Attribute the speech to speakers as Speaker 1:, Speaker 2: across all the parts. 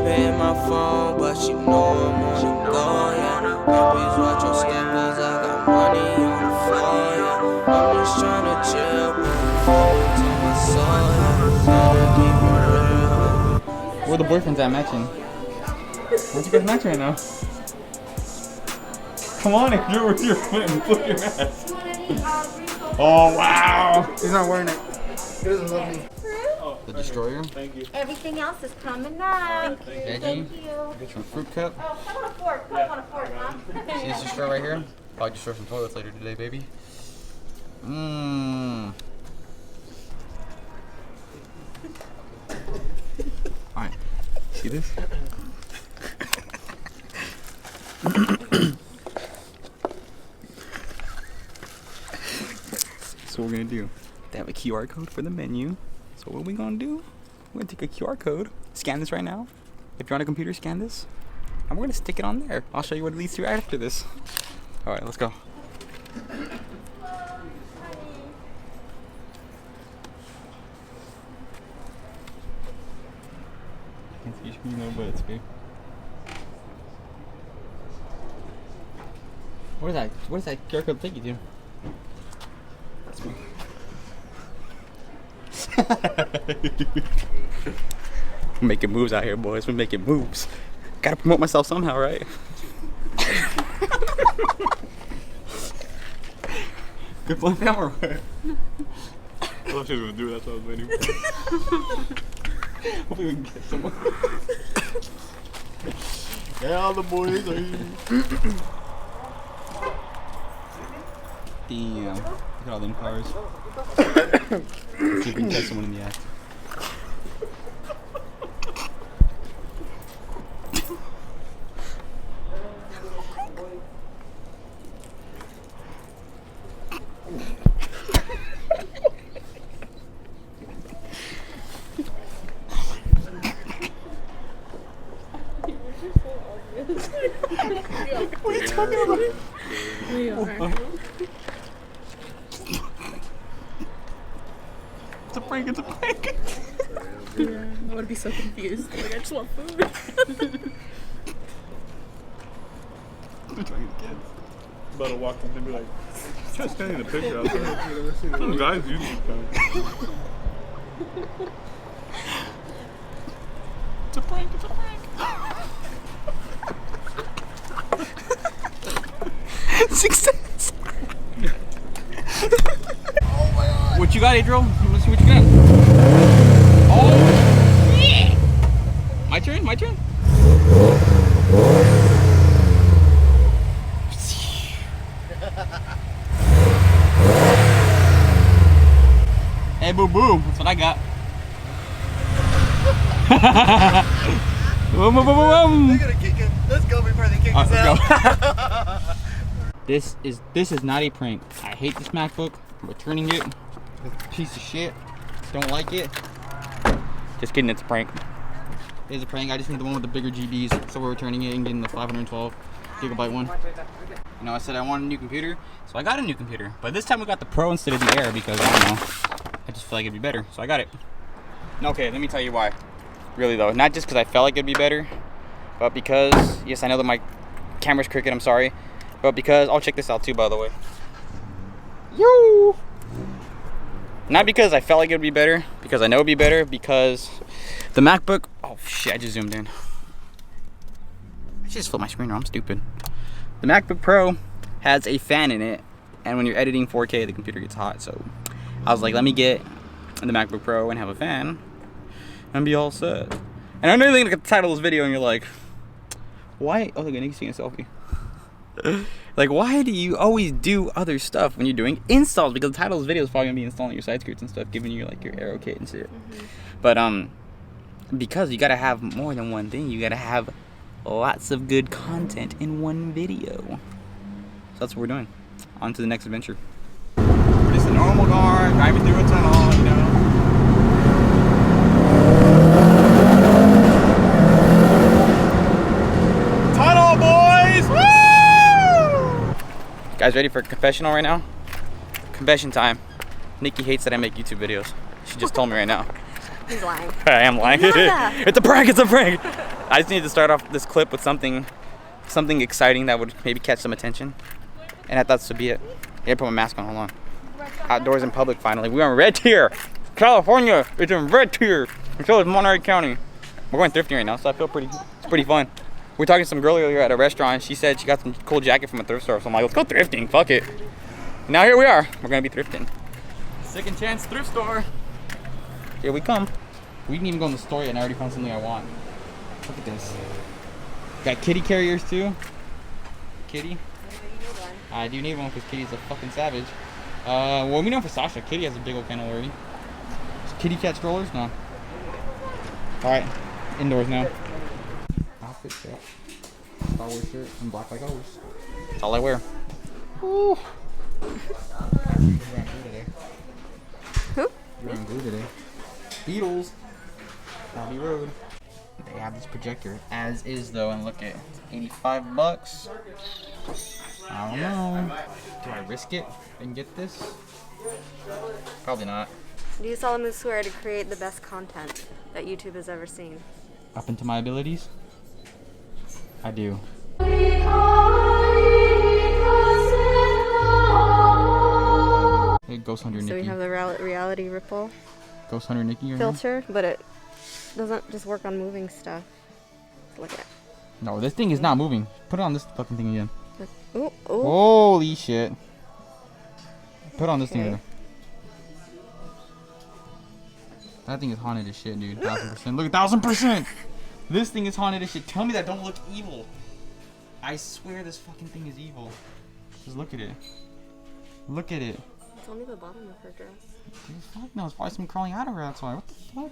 Speaker 1: Hit my phone, but she know I'm on the go, yeah. Please watch your step, cause I got money on the floor, yeah. I'm just tryna chill, fall into my soul, yeah.
Speaker 2: Where the boyfriends at matching? Where'd you guys match right now? Come on, Andrew, where's your foot and put your mask? Oh, wow!
Speaker 3: He's not wearing it. He doesn't love me.
Speaker 2: The Destroyer.
Speaker 3: Thank you.
Speaker 4: Everything else is coming up.
Speaker 2: Veggie.
Speaker 4: Thank you.
Speaker 2: Get some fruit cup.
Speaker 4: Oh, I want a fork. I want a fork, huh?
Speaker 2: See this destroyer right here? Probably destroy some toilets later today, baby. Mmm. Alright. See this? So what we're gonna do, they have a QR code for the menu. So what are we gonna do? We're gonna take a QR code, scan this right now. If you're on a computer, scan this. And we're gonna stick it on there. I'll show you what it leads to right after this. Alright, let's go. Can't see you know, but it's good. What is that? What does that QR code take you to? We're making moves out here, boys. We're making moves. Gotta promote myself somehow, right? Good plan, fam, or what?
Speaker 3: I thought she was gonna do it. That's what I was waiting for.
Speaker 2: Hopefully we can get someone.
Speaker 3: Yeah, all the boys are here.
Speaker 2: Damn. Look at all them cars. See if we can catch someone in the act. What are you talking about?
Speaker 5: We are.
Speaker 2: It's a prank, it's a prank.
Speaker 5: Yeah, I would be so confused. Like, I just want food.
Speaker 2: We're trying to get kids.
Speaker 3: About to walk in and be like, just getting the picture out there. Some guys usually come.
Speaker 2: It's a prank, it's a prank. 6 cents. Oh my god. What you got, Adriel? Let's see what you got. Oh, yeah. My turn, my turn. Hey, boom, boom. That's what I got. Boom, boom, boom, boom, boom.
Speaker 3: They're gonna kick him. Let's go before they kick us out.
Speaker 2: This is not a prank. I hate this MacBook. I'm returning it. It's a piece of shit. Don't like it. Just kidding, it's a prank. It is a prank. I just need the one with the bigger GBs, so we're returning it and getting the 512 gigabyte one. You know, I said I want a new computer, so I got a new computer. But this time we got the Pro instead of the Air because I don't know. I just feel like it'd be better, so I got it. Okay, let me tell you why. Really though, not just because I felt like it'd be better, but because, yes, I know that my camera's crooked, I'm sorry. But because, I'll check this out too, by the way. Yo! Not because I felt like it would be better, because I know it would be better, because the MacBook, oh shit, I just zoomed in. I just flipped my screen, I'm stupid. The MacBook Pro has a fan in it, and when you're editing 4K, the computer gets hot, so I was like, let me get the MacBook Pro and have a fan, and be all set. And I know you're looking at the title of this video, and you're like, why? Oh, look, Nikki's taking a selfie. Like, why do you always do other stuff when you're doing installs? Because the title of this video is probably gonna be installing your side skirts and stuff, giving you like your arrow kit and shit. But because you gotta have more than one thing, you gotta have lots of good content in one video. So that's what we're doing. On to the next adventure. We're just a normal car driving through a tunnel, you know. Tunnel, boys! Woo! Guys, ready for a confessional right now? Confession time. Nikki hates that I make YouTube videos. She just told me right now.
Speaker 4: He's lying.
Speaker 2: I am lying.
Speaker 4: Nada.
Speaker 2: It's a prank. It's a prank. I just need to start off this clip with something exciting that would maybe catch some attention. And I thought this would be it. I gotta put my mask on. Hold on. Outdoors in public finally. We're in red tier. California is in red tier. And so is Monterey County. We're going thrifting right now, so I feel it's pretty fun. We were talking to some girl earlier at a restaurant. She said she got some cool jacket from a thrift store. So I'm like, let's go thrifting. Fuck it. And now here we are. We're gonna be thrifting. Second chance thrift store. Here we come. We didn't even go in the store yet and I already found something I want. Look at this. Got kitty carriers too. Kitty. I do need one because Kitty's a fucking savage. Well, we know for Sasha, Kitty has a big old kennel already. Kitty cat strollers? No. Alright, indoors now. Outfit shirt. Star Wars shirt and black like always. That's all I wear. Woo.
Speaker 4: Who?
Speaker 2: You're wearing blue today. Beatles. Abbey Road. They have this projector as is though, and look at $85. I don't know. Do I risk it and get this? Probably not.
Speaker 4: Do you solemnly swear to create the best content that YouTube has ever seen?
Speaker 2: Up into my abilities? I do. Hey, Ghost Hunter Nikki.
Speaker 4: So we have the reality ripple
Speaker 2: Ghost Hunter Nikki right now?
Speaker 4: filter, but it doesn't just work on moving stuff. Look at it.
Speaker 2: No, this thing is not moving. Put it on this fucking thing again.
Speaker 4: Ooh, ooh.
Speaker 2: Holy shit. Put it on this thing
Speaker 4: Okay.
Speaker 2: again. That thing is haunted as shit, dude. 1000%. Look, 1000%! This thing is haunted as shit. Tell me that don't look evil. I swear this fucking thing is evil. Just look at it. Look at it.
Speaker 4: It's only the bottom of her dress.
Speaker 2: Dude, fuck no, it's probably something crawling out of her, that's why. What the fuck?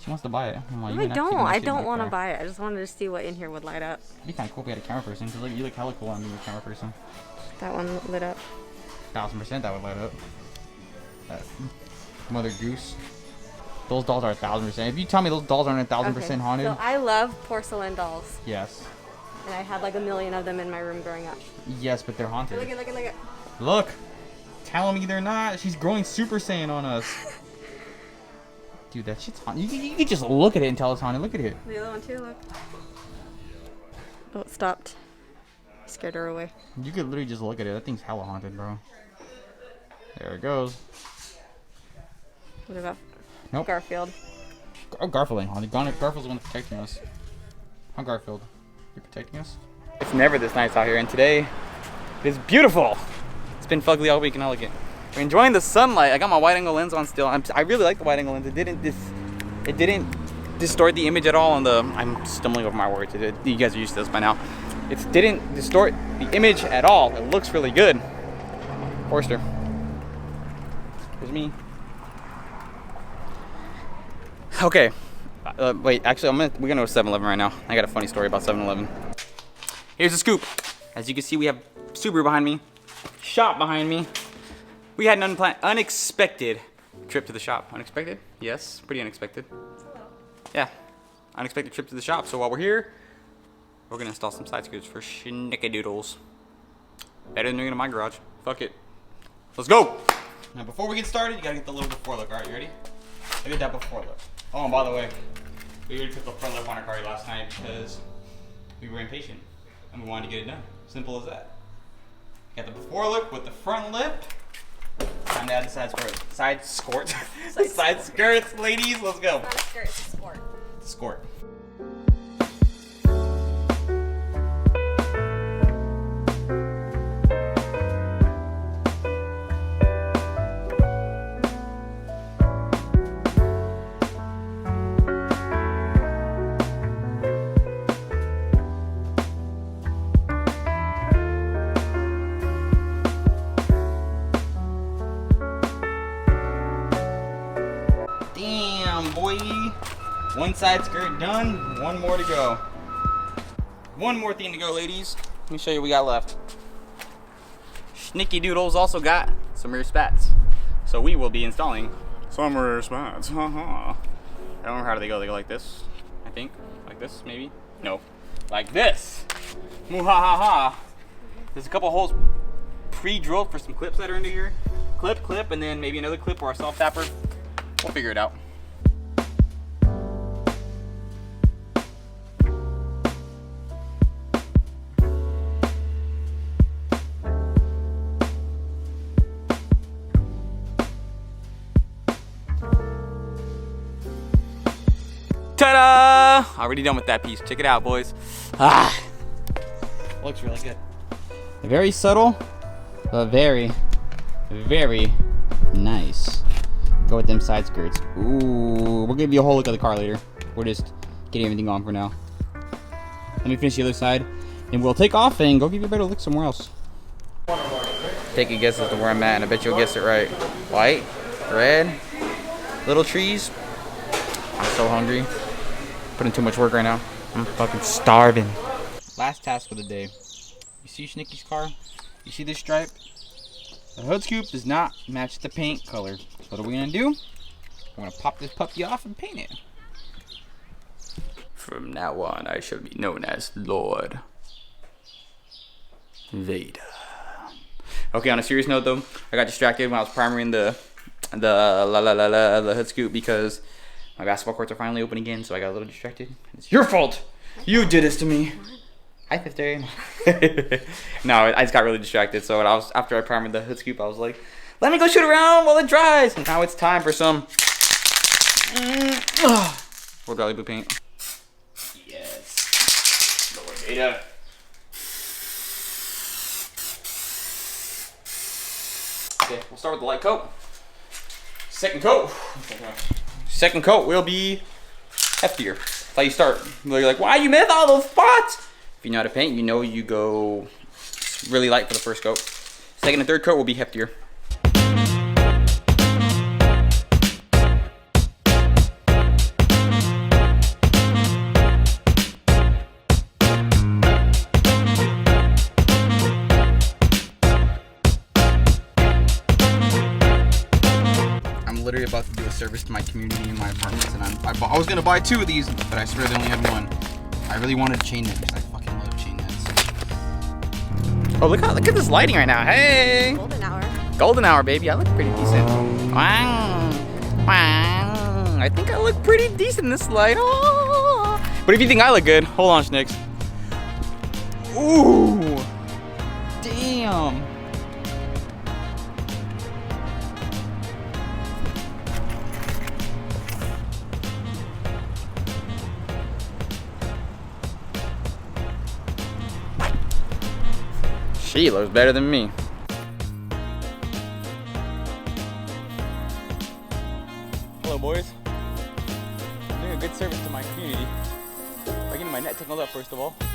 Speaker 2: She wants to buy it. I'm like,
Speaker 4: No,
Speaker 2: you
Speaker 4: I
Speaker 2: can have to keep my
Speaker 4: don't. I
Speaker 2: shit in
Speaker 4: don't
Speaker 2: my
Speaker 4: want to
Speaker 2: car.
Speaker 4: buy it. I just wanted to see what in here would light up.
Speaker 2: It'd be kind of cool if we had a camera person, because you look hella cool on being a camera person.
Speaker 4: That one lit up.
Speaker 2: 1000% that would light up. That Mother Goose. Those dolls are 1000%. If you tell me those dolls aren't 1000% haunted,
Speaker 4: So I love porcelain dolls,
Speaker 2: yes.
Speaker 4: and I had like a million of them in my room growing up.
Speaker 2: Yes, but they're haunted.
Speaker 4: Look at, look at, look at.
Speaker 2: Look! Tell me they're not. She's growing Super Saiyan on us. Dude, that shit's haunted. You can just look at it and tell it's haunted. Look at it.
Speaker 4: The other one too, look. Oh, it stopped. Scared her away.
Speaker 2: You could literally just look at it. That thing's hella haunted, bro. There it goes.
Speaker 4: What about
Speaker 2: Nope.
Speaker 4: Garfield?
Speaker 2: Oh, Garfield ain't haunted. Garfield's the one protecting us. How Garfield? You're protecting us? It's never this nice out here, and today it is beautiful. It's been fugly all week and elegant. We're enjoying the sunlight. I got my wide angle lens on still. I really like the wide angle lens. It didn't distort the image at all on the. I'm stumbling over my words. You guys are used to this by now. It didn't distort the image at all. It looks really good. Forster. Here's me. Okay. Wait, actually, we're gonna go to 7-Eleven right now. I got a funny story about 7-Eleven. Here's the scoop. As you can see, we have Subaru behind me, shop behind me. We had an unexpected trip to the shop. Unexpected? Yes, pretty unexpected. Yeah, unexpected trip to the shop. So while we're here, we're gonna install some side skirts for schnickadoodles. Better than doing it in my garage. Fuck it. Let's go. Now, before we get started, you gotta get the little before look. All right, you ready? I did that before look. Oh, and by the way, we already took the front lip on our car last night because we were impatient and we wanted to get it done. Simple as that. Got the before look with the front lip. Time to add the side skirt. Side skirts, ladies. Let's go.
Speaker 4: Not a skirt, it's a sport.
Speaker 2: Skort. Damn, boy. One side skirt done, one more to go. One more thing to go, ladies. Let me show you what we got left. Schnicky Doodles also got some rear spats. So we will be installing some rear spats. I don't remember how do they go. They go like this, I think. Like this, maybe? No. Like this. Muhahaha. There's a couple holes pre-drilled for some clips that are into here. Clip, and then maybe another clip or a self-tapper. We'll figure it out. Ta-da! Already done with that piece. Check it out, boys. Ah, looks really good. Very subtle, but very, very nice. Go with them side skirts. Ooh, we'll give you a whole look at the car later. We're just getting everything on for now. Let me finish the other side, and we'll take off and go give you a better look somewhere else. Take a guess as to where I'm at, and I bet you'll guess it right. White, red, little trees. I'm so hungry. Putting too much work right now. I'm fucking starving. Last task of the day. You see Schnicky's car? You see this stripe? The hood scoop does not match the paint color. So what are we gonna do? We're gonna pop this puppy off and paint it. From now on, I shall be known as Lord Vader. Okay, on a serious note though, I got distracted when I was primering the hood scoop because my basketball courts are finally open again, so I got a little distracted. It's your fault. You did this to me. Hi, fifth day. No, I just got really distracted. So after I primed the hood scoop, I was like, let me go shoot around while it dries. And now it's time for some World Rally Blue paint. Yes. Lord Vader. Okay, we'll start with the light coat. Second coat. Second coat will be heftier. That's how you start. You're like, why you missed all those spots? If you know how to paint, you know you go really light for the first coat. Second and third coat will be heftier. Literally about to do a service to my community in my apartments, and I was gonna buy 2 of these, but I swear they only had 1. I really wanted chain nets because I fucking love chain nets. Oh, look at this lighting right now. Hey,
Speaker 4: Golden hour.
Speaker 2: Golden hour, baby. I look pretty decent. Wow, wow. I think I look pretty decent in this light. Oh. But if you think I look good, hold on, Schnicks. Ooh, damn. She looks better than me. Hello, boys. I'm doing a good service to my community by getting my net tangled up, first of all. I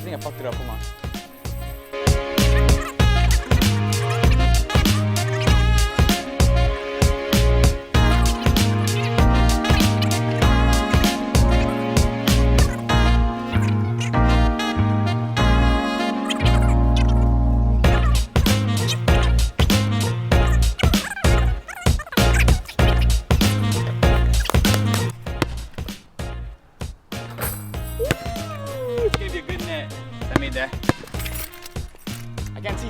Speaker 2: think I fucked it up. Hold on. It's gonna be a good net. I made that. I can't see.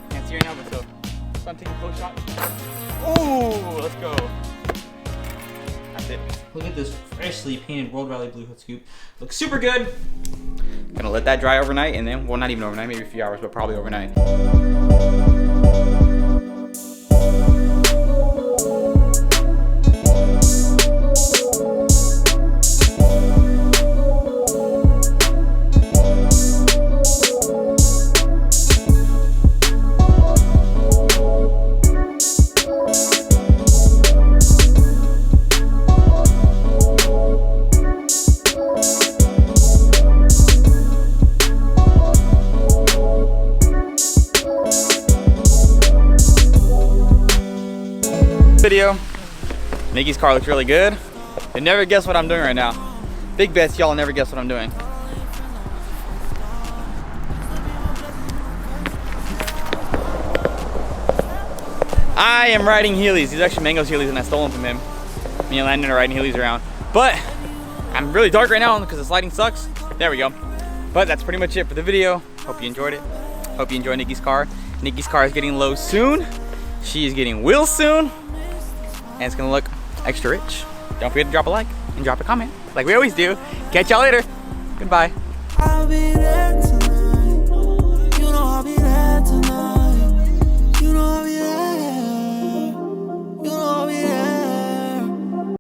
Speaker 2: Can't see right now, but so I'm taking a close shot. Ooh, let's go. That's it. Look at this freshly painted World Rally Blue hood scoop. Looks super good. Gonna let that dry overnight, and then, well, not even overnight, maybe a few hours, but probably overnight. Video. Nikki's car looks really good. You never guess what I'm doing right now. Big bets, y'all never guess what I'm doing. I am riding Heelys. These are actually Mango's Heelys, and I stole them from him. Me and Landon are riding Heelys around. But I'm really dark right now because this lighting sucks. There we go. But that's pretty much it for the video. Hope you enjoyed it. Hope you enjoy Nikki's car. Nikki's car is getting low soon. She's getting wheels soon. And it's gonna look extra rich. Don't forget to drop a like and drop a comment like we always do. Catch y'all later. Goodbye.
Speaker 1: I'll be there tonight. You know I'll be there tonight.